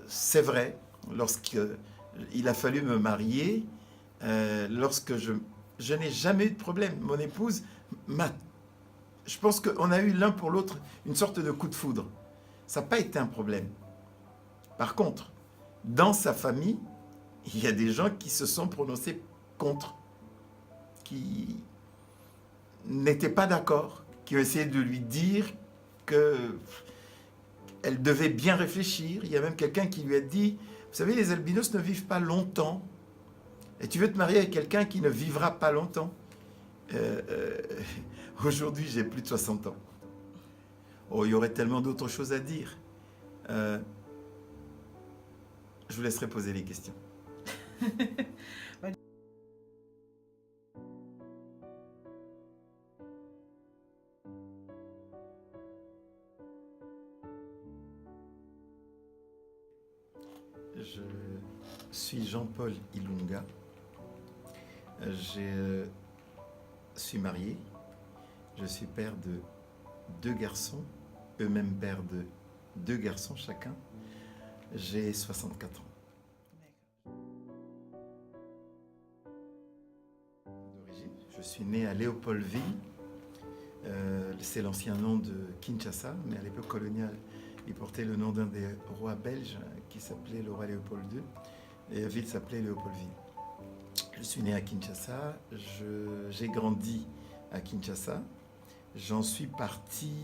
c'est vrai, lorsqu'il a fallu me marier, lorsque je n'ai jamais eu de problème. Mon épouse je pense qu'on a eu l'un pour l'autre une sorte de coup de foudre. Ça n'a pas été un problème. Par contre, dans sa famille, il y a des gens qui se sont prononcés contre, qui n'étaient pas d'accord, qui ont essayé de lui dire qu'elle devait bien réfléchir. Il y a même quelqu'un qui lui a dit, vous savez, les albinos ne vivent pas longtemps. Et tu veux te marier avec quelqu'un qui ne vivra pas longtemps. Aujourd'hui, j'ai plus de 60 ans. Oh, il y aurait tellement d'autres choses à dire. Je vous laisserai poser les questions. Je suis Jean-Paul Ilunga. Je suis marié. Je suis père de 2 garçons, eux-mêmes pères de 2 garçons chacun. J'ai 64 ans. D'origine, je suis né à Léopoldville. C'est l'ancien nom de Kinshasa, mais à l'époque coloniale, il portait le nom d'un des rois belges qui s'appelait le roi Léopold II. Et la ville s'appelait Léopoldville. Je suis né à Kinshasa, j'ai grandi à Kinshasa. J'en suis parti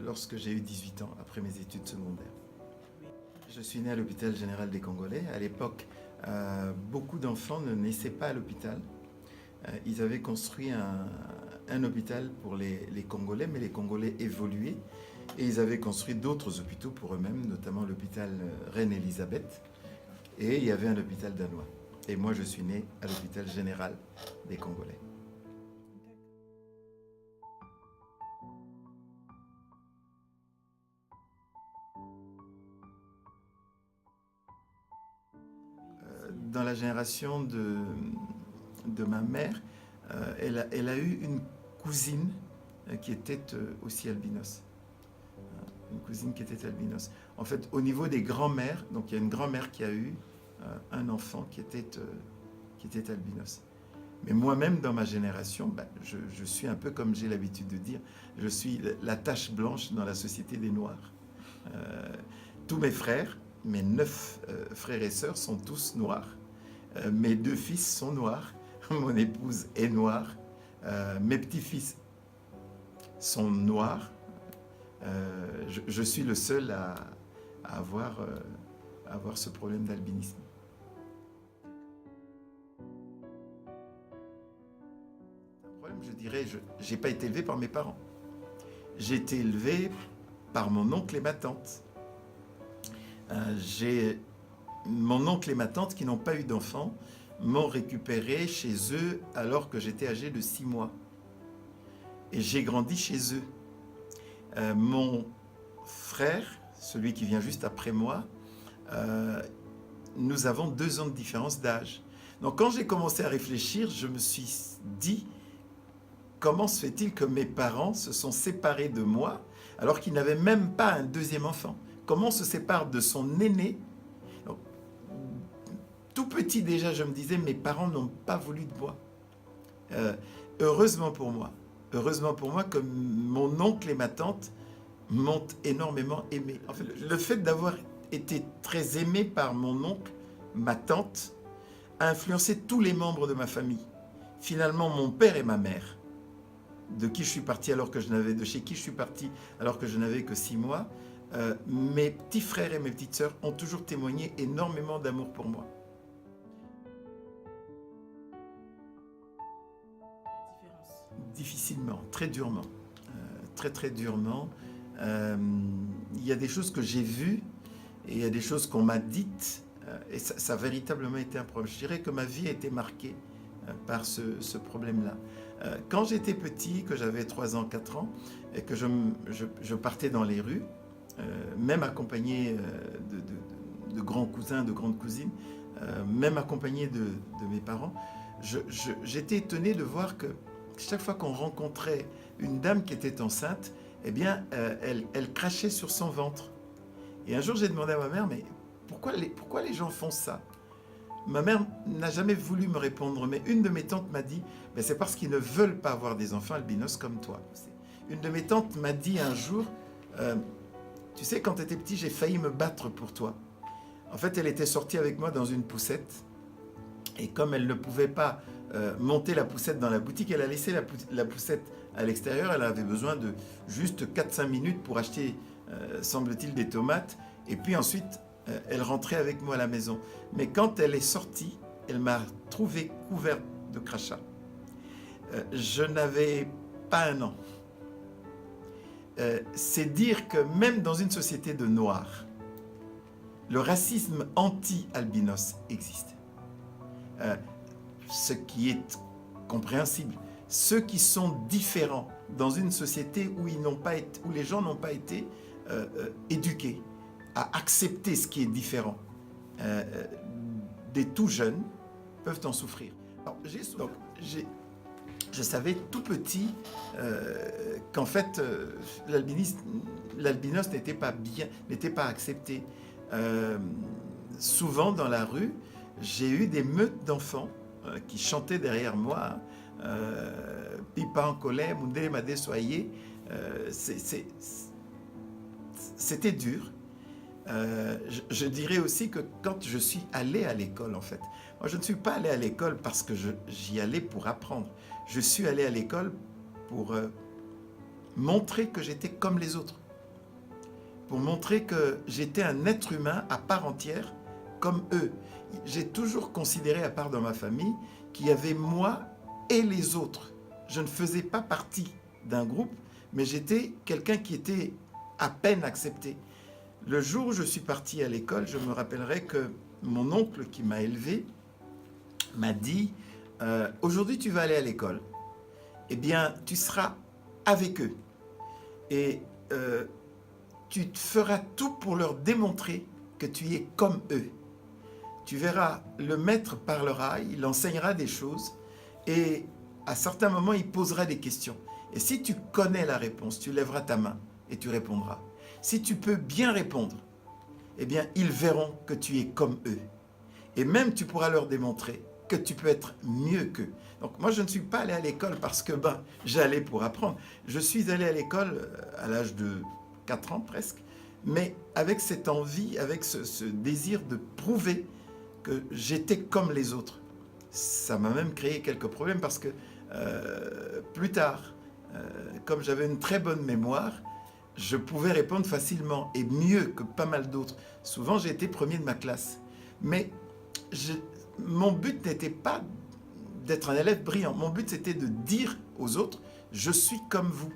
lorsque j'ai eu 18 ans, après mes études secondaires. Je suis né à l'hôpital général des Congolais. À l'époque, beaucoup d'enfants ne naissaient pas à l'hôpital. Ils avaient construit un hôpital pour les Congolais, mais les Congolais évoluaient. Et ils avaient construit d'autres hôpitaux pour eux-mêmes, notamment l'hôpital Reine-Élisabeth. Et il y avait un hôpital danois. Et moi, je suis né à l'hôpital général des Congolais. Dans la génération de ma mère, elle a eu une cousine qui était aussi albinos. Une cousine qui était albinos. En fait, au niveau des grands-mères, donc il y a une grand-mère qui a eu un enfant qui était albinos. Mais moi-même, dans ma génération, je suis un peu comme j'ai l'habitude de dire, je suis la tache blanche dans la société des Noirs. Tous mes frères, mes 9 frères et sœurs sont tous noirs. Mes 2 fils sont noirs. Mon épouse est noire. Mes petits-fils sont noirs. Je suis le seul à avoir ce problème d'albinisme. Un problème, je dirais, je n'ai pas été élevé par mes parents. J'ai été élevé par mon oncle et ma tante. Mon oncle et ma tante qui n'ont pas eu d'enfants m'ont récupéré chez eux alors que j'étais âgé de 6 mois. Et j'ai grandi chez eux. Mon frère, celui qui vient juste après moi, nous avons 2 ans de différence d'âge. Donc quand j'ai commencé à réfléchir, je me suis dit, comment se fait-il que mes parents se sont séparés de moi alors qu'ils n'avaient même pas un 2e enfant? Comment on se sépare de son aîné? Donc, tout petit déjà, je me disais, mes parents n'ont pas voulu de moi. Heureusement pour moi que mon oncle et ma tante m'ont énormément aimé. En fait, le fait d'avoir été très aimé par mon oncle, ma tante, a influencé tous les membres de ma famille. Finalement, mon père et ma mère, de qui je suis parti de chez qui je suis parti alors que je n'avais que 6 mois, mes petits frères et mes petites sœurs ont toujours témoigné énormément d'amour pour moi. Difficilement, très durement. Très durement. Il y a des choses que j'ai vues et il y a des choses qu'on m'a dites et ça a véritablement été un problème. Je dirais que ma vie a été marquée par ce problème-là. Quand j'étais petit, que j'avais 3 ans, 4 ans, et que je partais dans les rues, même accompagné de grands cousins, de grandes cousines, même accompagné de mes parents, j'étais étonné de voir que chaque fois qu'on rencontrait une dame qui était enceinte, eh bien, elle crachait sur son ventre. Et un jour, j'ai demandé à ma mère, mais pourquoi les gens font ça? Ma mère n'a jamais voulu me répondre, mais une de mes tantes m'a dit, ben c'est parce qu'ils ne veulent pas avoir des enfants albinos comme toi. Une de mes tantes m'a dit un jour, tu sais, quand tu étais petit, j'ai failli me battre pour toi. En fait, elle était sortie avec moi dans une poussette, et comme elle ne pouvait pas monter la poussette dans la boutique, elle a laissé la poussette à l'extérieur. Elle avait besoin de juste 4-5 minutes pour acheter, semble-t-il, des tomates, et puis ensuite, elle rentrait avec moi à la maison. Mais quand elle est sortie, elle m'a trouvé couvert de crachats. Je n'avais pas un an. C'est dire que même dans une société de noirs, le racisme anti-albinos existe. Ce qui est compréhensible. Ceux qui sont différents dans une société où les gens n'ont pas été éduqués à accepter ce qui est différent, des tout jeunes peuvent en souffrir. Alors, je savais tout petit qu'en fait l'albinos n'était pas accepté. Souvent dans la rue, j'ai eu des meutes d'enfants qui chantaient derrière moi, Pipa en colère, Mundele m'a désoyé. C'était dur. Je dirais aussi que quand je suis allé à l'école, en fait, moi je ne suis pas allé à l'école parce que j'y allais pour apprendre. Je suis allé à l'école pour montrer que j'étais comme les autres, pour montrer que j'étais un être humain à part entière comme eux. J'ai toujours considéré, à part dans ma famille, qu'il y avait moi et les autres. Je ne faisais pas partie d'un groupe, mais j'étais quelqu'un qui était à peine accepté. Le jour où je suis parti à l'école, je me rappellerai que mon oncle qui m'a élevé m'a dit « Aujourd'hui, tu vas aller à l'école. Eh bien, tu seras avec eux. Et tu feras tout pour leur démontrer que tu es comme eux. Tu verras, le maître parlera, il enseignera des choses et à certains moments, il posera des questions. Et si tu connais la réponse, tu lèveras ta main et tu répondras. Si tu peux bien répondre, eh bien, ils verront que tu es comme eux. Et même, tu pourras leur démontrer que tu peux être mieux qu'eux. Donc, moi, je ne suis pas allé à l'école parce que j'allais pour apprendre. Je suis allé à l'école à l'âge de 4 ans presque, mais avec cette envie, avec ce désir de prouver que j'étais comme les autres. Ça m'a même créé quelques problèmes parce que plus tard, comme j'avais une très bonne mémoire, je pouvais répondre facilement et mieux que pas mal d'autres. Souvent, j'ai été premier de ma classe. Mais mon but n'était pas d'être un élève brillant. Mon but, c'était de dire aux autres, je suis comme vous.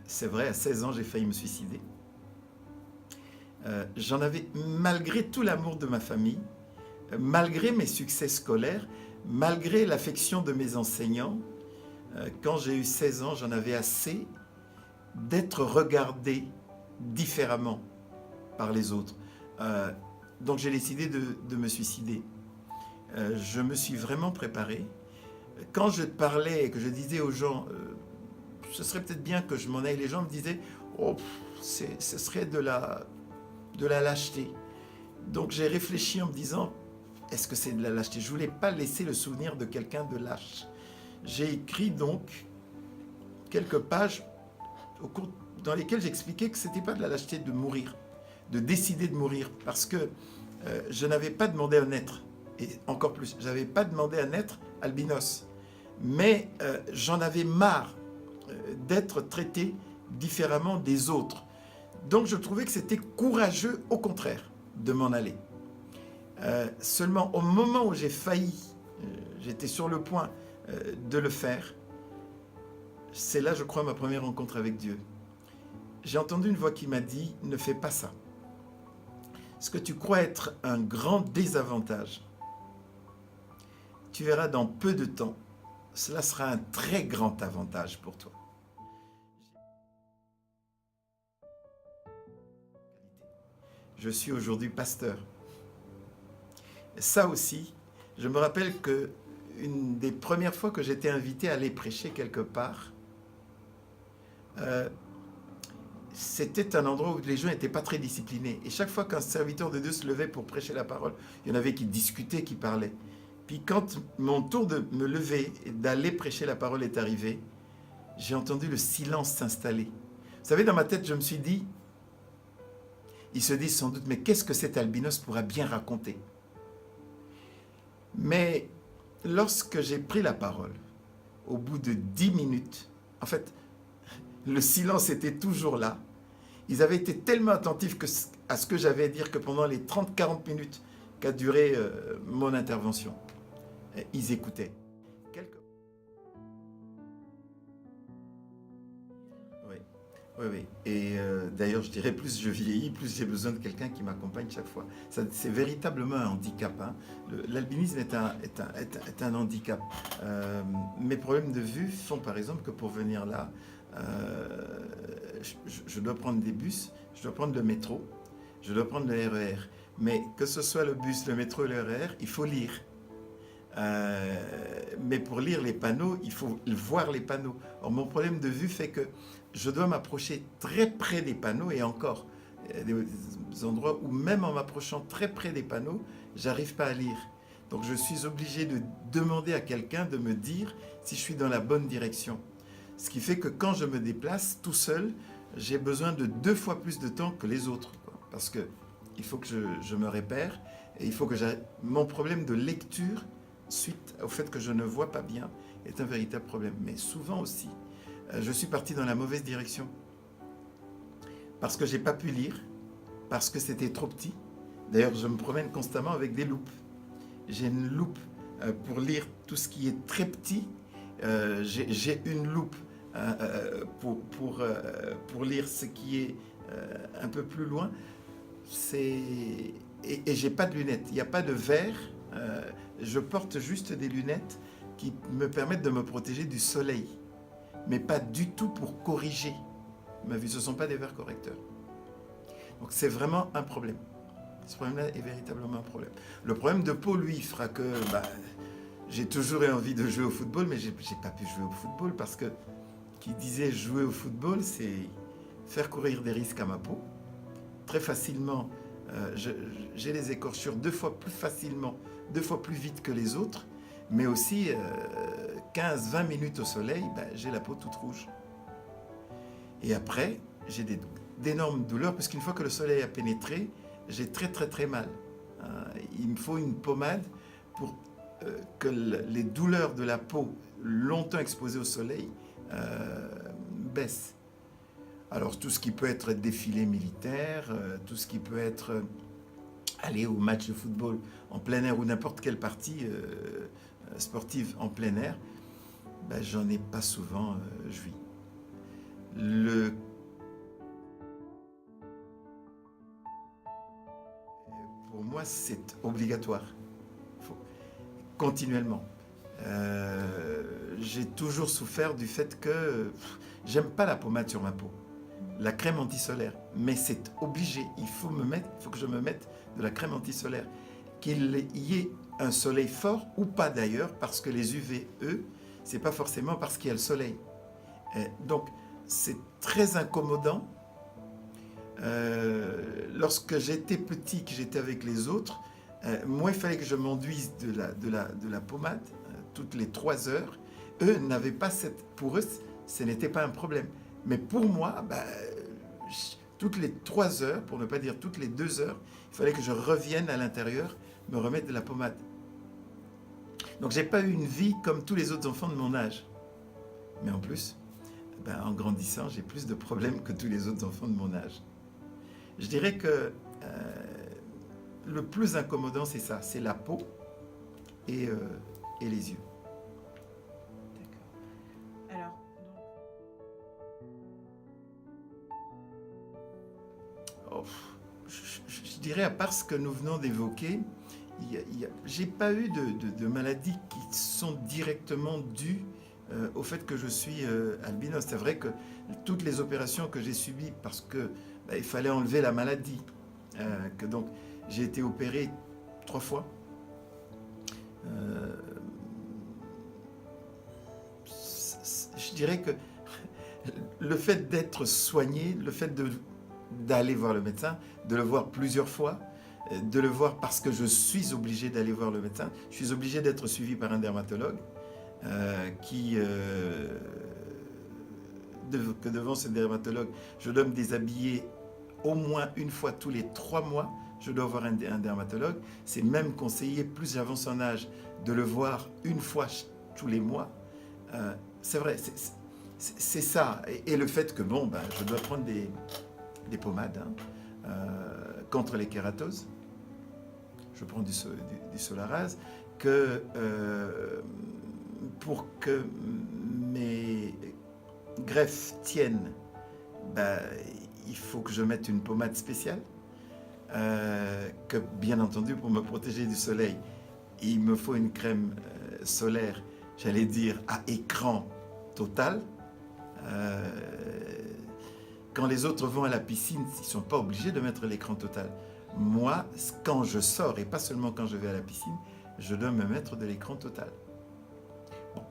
C'est vrai, à 16 ans, j'ai failli me suicider. J'en avais, malgré tout l'amour de ma famille, malgré mes succès scolaires, malgré l'affection de mes enseignants, quand j'ai eu 16 ans, j'en avais assez d'être regardé différemment par les autres. Donc j'ai décidé de me suicider. Je me suis vraiment préparé. Quand je parlais et que je disais aux gens, ce serait peut-être bien que je m'en aille, les gens me disaient, oh, ce serait de la lâcheté. Donc j'ai réfléchi en me disant, est-ce que c'est de la lâcheté? Je ne voulais pas laisser le souvenir de quelqu'un de lâche. J'ai écrit donc quelques pages dans lesquelles j'expliquais que ce n'était pas de la lâcheté de mourir, de décider de mourir, parce que je n'avais pas demandé à naître, et encore plus, je n'avais pas demandé à naître albinos, mais j'en avais marre d'être traité différemment des autres. Donc je trouvais que c'était courageux, au contraire, de m'en aller. Seulement au moment où j'ai failli, j'étais sur le point de le faire, c'est là, je crois, ma première rencontre avec Dieu. J'ai entendu une voix qui m'a dit, ne fais pas ça. Ce que tu crois être un grand désavantage, tu verras dans peu de temps, cela sera un très grand avantage pour toi. Je suis aujourd'hui pasteur. Ça aussi, je me rappelle que une des premières fois que j'étais invité à aller prêcher quelque part, euh, c'était un endroit où les gens n'étaient pas très disciplinés. Et chaque fois qu'un serviteur de Dieu se levait pour prêcher la parole, il y en avait qui discutaient, qui parlaient. Puis quand mon tour de me lever et d'aller prêcher la parole est arrivé, j'ai entendu le silence s'installer. Vous savez, dans ma tête, je me suis dit, ils se disent sans doute, mais qu'est-ce que cet albinos pourra bien raconter? Mais lorsque j'ai pris la parole, au bout de 10 minutes, en fait, le silence était toujours là. Ils avaient été tellement attentifs à ce que j'avais à dire que pendant les 30-40 minutes qu'a duré mon intervention, ils écoutaient. Oui, oui, oui. Et d'ailleurs, je dirais, plus je vieillis, plus j'ai besoin de quelqu'un qui m'accompagne chaque fois. C'est véritablement un handicap. Hein. L'albinisme est un handicap. Mes problèmes de vue font par exemple que pour venir là, je dois prendre des bus, je dois prendre le métro, je dois prendre le RER. Mais que ce soit le bus, le métro et le RER, il faut lire. Mais pour lire les panneaux, il faut voir les panneaux. Or, mon problème de vue fait que je dois m'approcher très près des panneaux et encore, des endroits où même en m'approchant très près des panneaux, j'arrive pas à lire. Donc je suis obligé de demander à quelqu'un de me dire si je suis dans la bonne direction. Ce qui fait que quand je me déplace tout seul, j'ai besoin de 2 fois plus de temps que les autres. Parce que il faut que je me répère et il faut que mon problème de lecture suite au fait que je ne vois pas bien est un véritable problème. Mais souvent aussi, je suis parti dans la mauvaise direction. Parce que j'ai pas pu lire, parce que c'était trop petit. D'ailleurs, je me promène constamment avec des loupes. J'ai une loupe pour lire tout ce qui est très petit. J'ai une loupe pour lire ce qui est un peu plus loin. Et j'ai pas de lunettes. Il n'y a pas de verre. Je porte juste des lunettes qui me permettent de me protéger du soleil, mais pas du tout pour corriger ma vue. Ce ne sont pas des verres correcteurs. Donc c'est vraiment un problème. Ce problème-là est véritablement un problème. Le problème de peau, lui, fera que j'ai toujours eu envie de jouer au football, mais j'ai pas pu jouer au football parce que qui disait jouer au football, c'est faire courir des risques à ma peau. Très facilement, j'ai les écorchures 2 fois plus facilement, 2 fois plus vite que les autres, mais aussi 15-20 minutes au soleil, j'ai la peau toute rouge. Et après, j'ai d'énormes douleurs, parce qu'une fois que le soleil a pénétré, j'ai très très très mal. Il me faut une pommade pour que les douleurs de la peau longtemps exposée au soleil baissent. Alors tout ce qui peut être défilé militaire, tout ce qui peut être aller au match de football en plein air ou n'importe quelle partie sportive en plein air, j'en ai pas souvent joui. Pour moi, c'est obligatoire, continuellement. J'ai toujours souffert du fait que j'aime pas la pommade sur ma peau, la crème anti-solaire, mais c'est obligé. Il faut que je me mette de la crème anti-solaire, qu'il y ait un soleil fort ou pas d'ailleurs, parce que les UVE, c'est pas forcément parce qu'il y a le soleil. Donc c'est très incommodant. Lorsque j'étais petit, que j'étais avec les autres, moi il fallait que je m'enduise de la pommade toutes les 3 heures. Eux n'avaient pas pour eux, ce n'était pas un problème. Mais pour moi, toutes les 3 heures, pour ne pas dire toutes les 2 heures, il fallait que je revienne à l'intérieur, me remettre de la pommade. Donc j'ai pas eu une vie comme tous les autres enfants de mon âge. Mais en plus, en grandissant, j'ai plus de problèmes que tous les autres enfants de mon âge. Je dirais que le plus incommodant, c'est ça, c'est la peau et les yeux. D'accord. Alors, donc... je dirais, à part ce que nous venons d'évoquer, j'ai pas eu de maladies qui sont directement dues au fait que je suis albinos. C'est vrai que toutes les opérations que j'ai subies, parce que il fallait enlever la maladie, que donc j'ai été opéré 3 fois. Je dirais que le fait d'être soigné, le fait d'aller voir le médecin, de le voir plusieurs fois, de le voir parce que je suis obligé d'aller voir le médecin, je suis obligé d'être suivi par un dermatologue que devant ce dermatologue, je dois me déshabiller au moins une fois tous les 3 mois, je dois voir un dermatologue. C'est même conseillé, plus j'avance en âge, de le voir une fois tous les mois. C'est vrai, c'est ça. Et le fait que, bon, ben, je dois prendre des pommades contre les kératoses. Je prends du Solarase, que pour que mes greffes tiennent, ben, il faut que je mette une pommade spéciale. Que bien entendu, pour me protéger du soleil, il me faut une crème solaire, j'allais dire à écran total. Quand les autres vont à la piscine, ils ne sont pas obligés de mettre l'écran total. Moi, quand je sors, et pas seulement quand je vais à la piscine, je dois me mettre de l'écran total. Bon.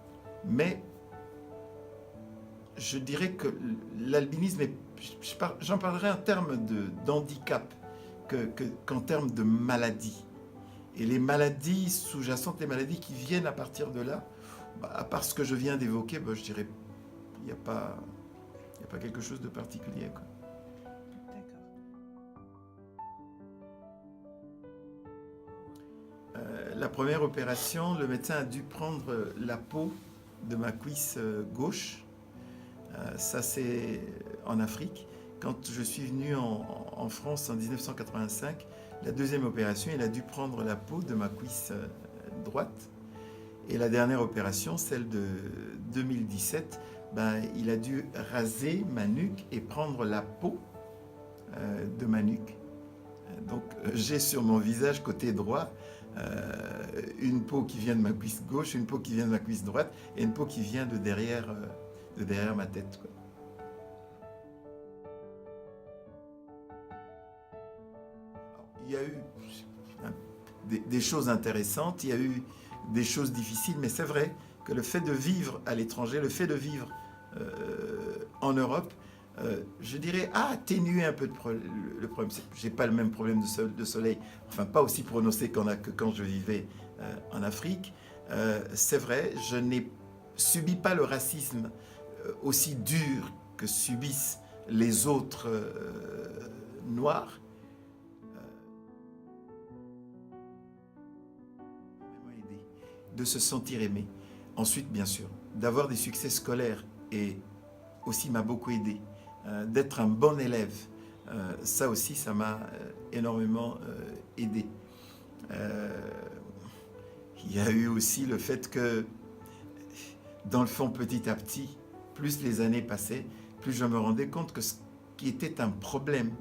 Mais je dirais que l'albinisme, j'en parlerai en termes d'handicap qu'en termes de maladie. Et les maladies sous-jacentes, les maladies qui viennent à partir de là, bah, à part ce que je viens d'évoquer, bah, je dirais il n'y a pas quelque chose de particulier, quoi. La première opération, le médecin a dû prendre la peau de ma cuisse gauche. Ça, c'est en Afrique. Quand je suis venu en France en 1985, la deuxième opération, il a dû prendre la peau de ma cuisse droite. Et la dernière opération, celle de 2017, ben, il a dû raser ma nuque et prendre la peau de ma nuque. Donc j'ai sur mon visage côté droit une peau qui vient de ma cuisse gauche, une peau qui vient de ma cuisse droite et une peau qui vient de derrière ma tête, quoi. Alors, il y a eu des choses intéressantes, il y a eu des choses difficiles, mais c'est vrai que le fait de vivre à l'étranger, le fait de vivre en Europe, je dirais, a atténué un peu le problème. Je n'ai pas le même problème de soleil, enfin pas aussi prononcé que quand je vivais en Afrique. C'est vrai, je n'ai subi pas le racisme aussi dur que subissent les autres noirs. De se sentir aimé. Ensuite, bien sûr, d'avoir des succès scolaires et aussi m'a beaucoup aidé. D'être un bon élève, ça aussi, ça m'a énormément aidé. Il y a eu aussi le fait que, dans le fond, petit à petit, plus les années passaient, plus je me rendais compte que ce qui était un problème,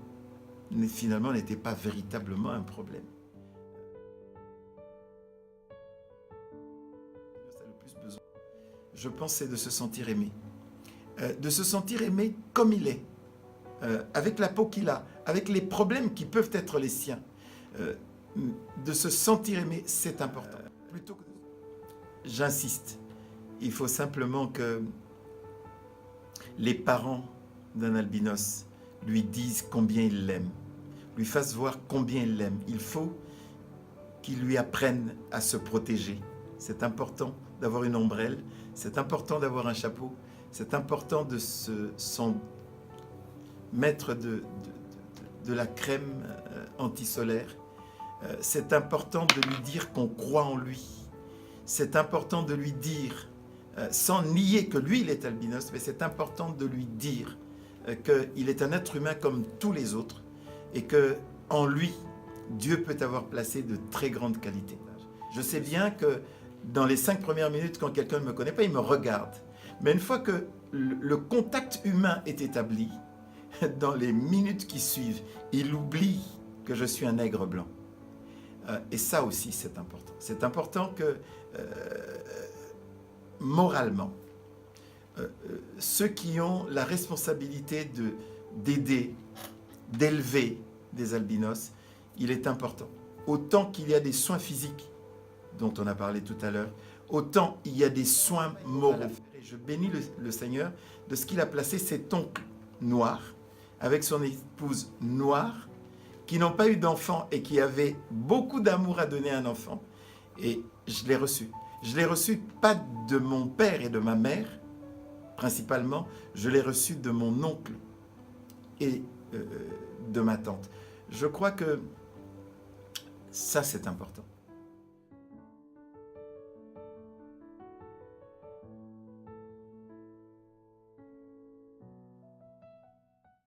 finalement, n'était pas véritablement un problème. Je pense, c'est de se sentir aimé. De se sentir aimé comme il est, avec la peau qu'il a, avec les problèmes qui peuvent être les siens. De se sentir aimé, c'est important. Plutôt que... J'insiste, il faut simplement que les parents d'un albinos lui disent combien ils l'aiment, lui fassent voir combien ils l'aiment. Il faut qu'ils lui apprennent à se protéger. C'est important d'avoir une ombrelle, c'est important d'avoir un chapeau, c'est important de mettre de la crème anti-solaire. C'est important de lui dire qu'on croit en lui. C'est important de lui dire, sans nier que lui, il est albinos, mais c'est important de lui dire qu'il est un être humain comme tous les autres et qu'en lui, Dieu peut avoir placé de très grandes qualités. Je sais bien que dans les 5 premières minutes, quand quelqu'un ne me connaît pas, il me regarde. Mais une fois que le contact humain est établi, dans les minutes qui suivent, il oublie que je suis un nègre blanc. Et ça aussi, c'est important. C'est important que, moralement, ceux qui ont la responsabilité d'aider, d'élever des albinos, il est important. Autant qu'il y a des soins physiques dont on a parlé tout à l'heure, autant il y a des soins moraux. Et je bénis le Seigneur de ce qu'il a placé cet oncle noir avec son épouse noire qui n'ont pas eu d'enfant et qui avaient beaucoup d'amour à donner à un enfant. Et je l'ai reçu. Je l'ai reçu pas de mon père et de ma mère, principalement, je l'ai reçu de mon oncle et de ma tante. Je crois que ça, c'est important.